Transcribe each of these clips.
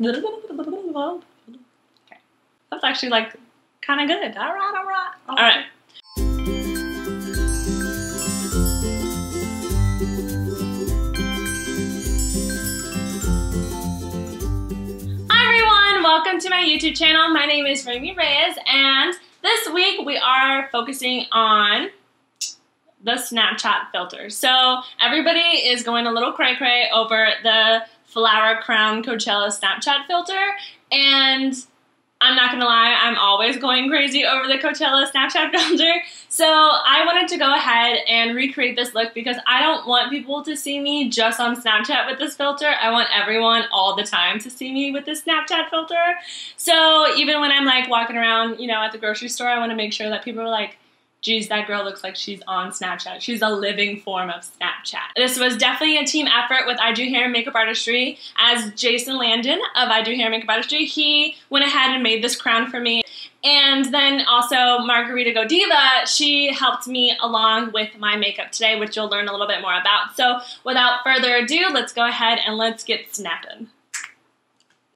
Okay. That's actually like kind of good. All right. All right. Welcome to my YouTube channel. My name is Raemiereyes, and this week we are focusing on the Snapchat filter. So everybody is going a little cray-cray over the Flower Crown Coachella Snapchat filter, and I'm not gonna lie, I'm always going crazy over the Coachella Snapchat filter. So I wanted to go ahead and recreate this look because I don't want people to see me just on Snapchat with this filter. I want everyone all the time to see me with this Snapchat filter. So even when I'm like walking around, you know, at the grocery store, I want to make sure that people are like, geez, that girl looks like she's on Snapchat. She's a living form of Snapchat. This was definitely a team effort with IDoHairandMakeupArtistry. As Jason Landon of IDoHairandMakeupArtistry, he went ahead and made this crown for me. And then also Margarita Godiva, she helped me along with my makeup today, which you'll learn a little bit more about. So without further ado, let's go ahead and let's get snapping.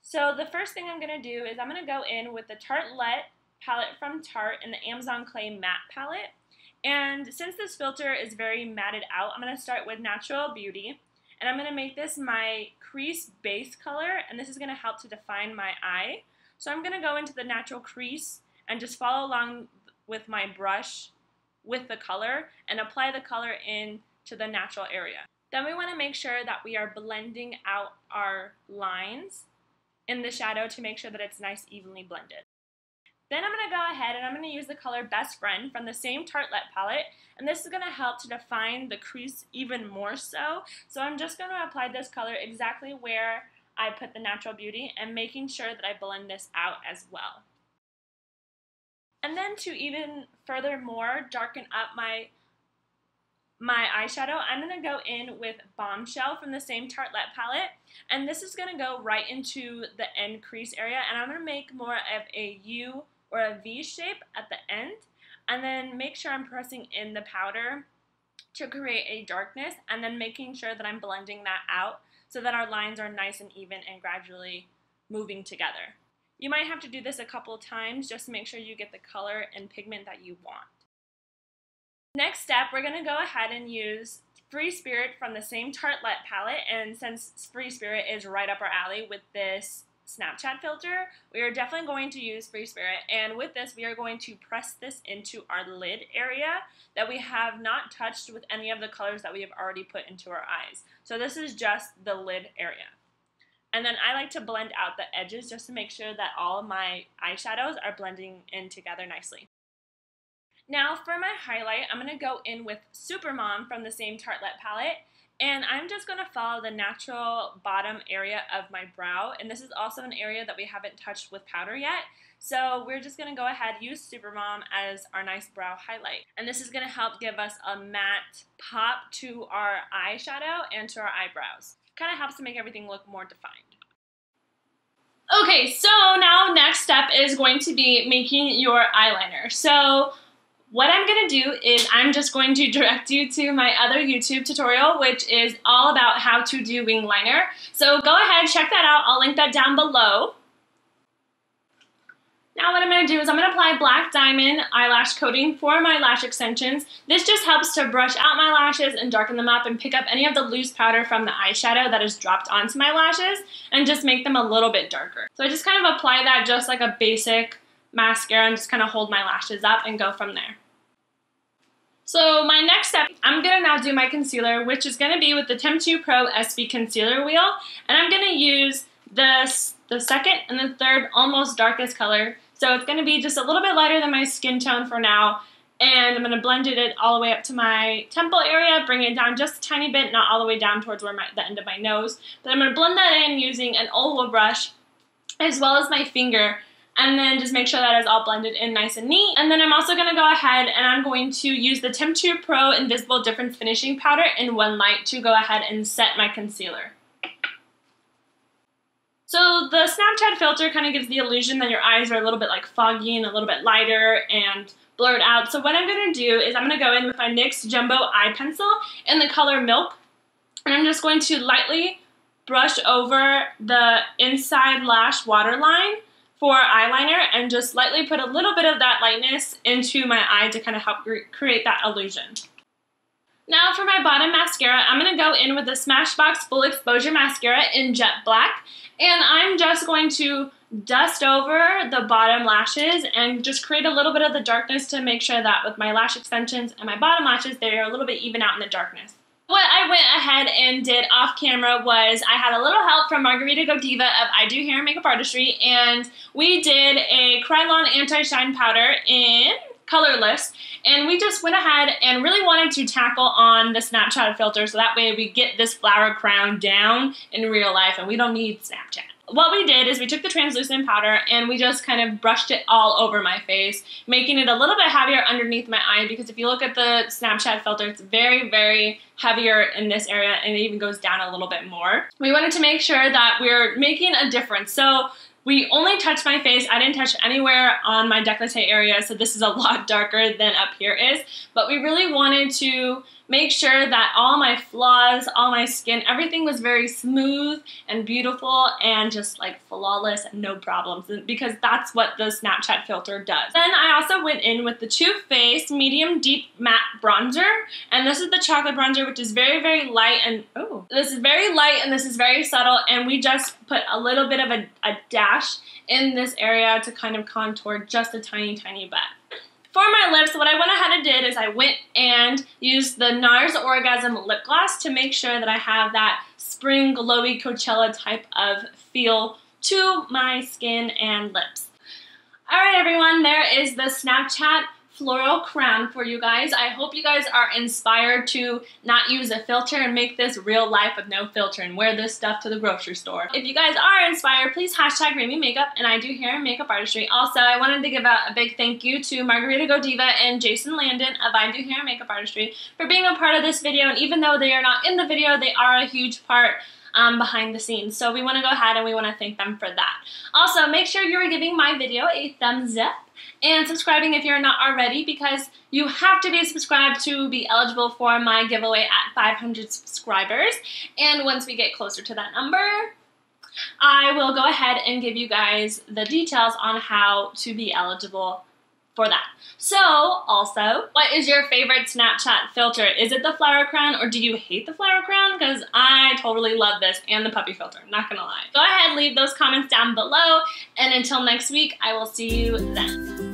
So the first thing I'm gonna do is I'm gonna go in with the Tartelette palette from Tarte and the Amazon Clay Matte palette. And since this filter is very matted out, I'm going to start with Natural Beauty. And I'm going to make this my crease base color, and this is going to help to define my eye. So I'm going to go into the natural crease and just follow along with my brush with the color and apply the color into the natural area. Then we want to make sure that we are blending out our lines in the shadow to make sure that it's nice evenly blended. Then I'm going to go ahead and I'm going to use the color Best Friend from the same Tartelette palette, and this is going to help to define the crease even more so. So I'm just going to apply this color exactly where I put the Natural Beauty and making sure that I blend this out as well. And then to even furthermore darken up my eyeshadow, I'm going to go in with Bombshell from the same Tartelette palette, and this is going to go right into the end crease area, and I'm going to make more of a U or a V shape at the end, and then make sure I'm pressing in the powder to create a darkness, and then making sure that I'm blending that out so that our lines are nice and even and gradually moving together. You might have to do this a couple of times just to make sure you get the color and pigment that you want. Next step, we're going to go ahead and use Free Spirit from the same Tartelette palette, and since Free Spirit is right up our alley with this Snapchat filter, we are definitely going to use Free Spirit, and with this we are going to press this into our lid area that we have not touched with any of the colors that we have already put into our eyes. So this is just the lid area. And then I like to blend out the edges just to make sure that all of my eyeshadows are blending in together nicely. Now for my highlight, I'm going to go in with Supermom from the same Tartelette palette, and I'm just going to follow the natural bottom area of my brow, and this is also an area that we haven't touched with powder yet, so we're just going to go ahead and use Supermom as our nice brow highlight. And this is going to help give us a matte pop to our eyeshadow and to our eyebrows. Kind of helps to make everything look more defined. Okay, so now next step is going to be making your eyeliner. So what I'm going to do is I'm just going to direct you to my other YouTube tutorial, which is all about how to do wing liner. So go ahead, check that out. I'll link that down below. Now what I'm going to do is I'm going to apply Black Diamond eyelash coating for my lash extensions. This just helps to brush out my lashes and darken them up and pick up any of the loose powder from the eyeshadow that is dropped onto my lashes and just make them a little bit darker. So I just kind of apply that just like a basic mascara and just kind of hold my lashes up and go from there. So my next step, I'm going to now do my concealer, which is going to be with the Temptu Pro SB Concealer Wheel. And I'm going to use the second and the third almost darkest color. So it's going to be just a little bit lighter than my skin tone for now. And I'm going to blend it all the way up to my temple area, bring it down just a tiny bit, not all the way down towards where the end of my nose. But I'm going to blend that in using an oval brush as well as my finger. And then just make sure that is all blended in nice and neat. And then I'm also going to go ahead and I'm going to use the Temptu Pro Invisible Difference Finishing Powder in One Light to go ahead and set my concealer. So the Snapchat filter kind of gives the illusion that your eyes are a little bit like foggy and a little bit lighter and blurred out. So what I'm going to do is I'm going to go in with my NYX Jumbo Eye Pencil in the color Milk. And I'm just going to lightly brush over the inside lash waterline for eyeliner and just lightly put a little bit of that lightness into my eye to kind of help create that illusion. Now for my bottom mascara, I'm going to go in with the Smashbox Full Exposure Mascara in Jet Black. And I'm just going to dust over the bottom lashes and just create a little bit of the darkness to make sure that with my lash extensions and my bottom lashes, they're a little bit even out in the darkness. What I went ahead and did off camera was I had a little help from Margarita Godiva of IDoHairandMakeupArtistry, and we did a Kryloan anti-shine powder in Colorless, and we just went ahead and really wanted to tackle on the Snapchat filter so that way we get this flower crown down in real life and we don't need Snapchat. What we did is we took the translucent powder and we just kind of brushed it all over my face, making it a little bit heavier underneath my eye, because if you look at the Snapchat filter, it's very, very heavier in this area and it even goes down a little bit more. We wanted to make sure that we're making a difference. So we only touched my face. I didn't touch anywhere on my décolleté area, so this is a lot darker than up here is. But we really wanted to make sure that all my flaws, all my skin, everything was very smooth and beautiful and just like flawless and no problems, because that's what the Snapchat filter does. Then I also went in with the Too Faced Medium Deep Matte Bronzer, and this is the chocolate bronzer, which is very, very light, and this is very light and this is very subtle, and we just put a little bit of a dash in this area to kind of contour just a tiny, tiny bit. For my lips, what I went ahead and did is I went and used the Nars Orgasm lip gloss to make sure that I have that spring glowy Coachella type of feel to my skin and lips. Alright everyone, there is the Snapchat floral crown for you guys. I hope you guys are inspired to not use a filter and make this real life with no filter and wear this stuff to the grocery store. If you guys are inspired, please hashtag Raemieemkeup and I Do Hair and Makeup Artistry. Also, I wanted to give out a big thank you to Margarita Godiva and Jason Landon of I Do Hair and Makeup Artistry for being a part of this video, and even though they are not in the video, they are a huge part behind the scenes. So we want to go ahead and we want to thank them for that. Also, make sure you are giving my video a thumbs up and subscribing if you're not already, because you have to be subscribed to be eligible for my giveaway at 500 subscribers. And once we get closer to that number, I will go ahead and give you guys the details on how to be eligible for that. So, also, what is your favorite Snapchat filter? Is it the flower crown, or do you hate the flower crown? Because I totally love this and the puppy filter, not gonna lie. Go ahead, leave those comments down below, and until next week, I will see you then.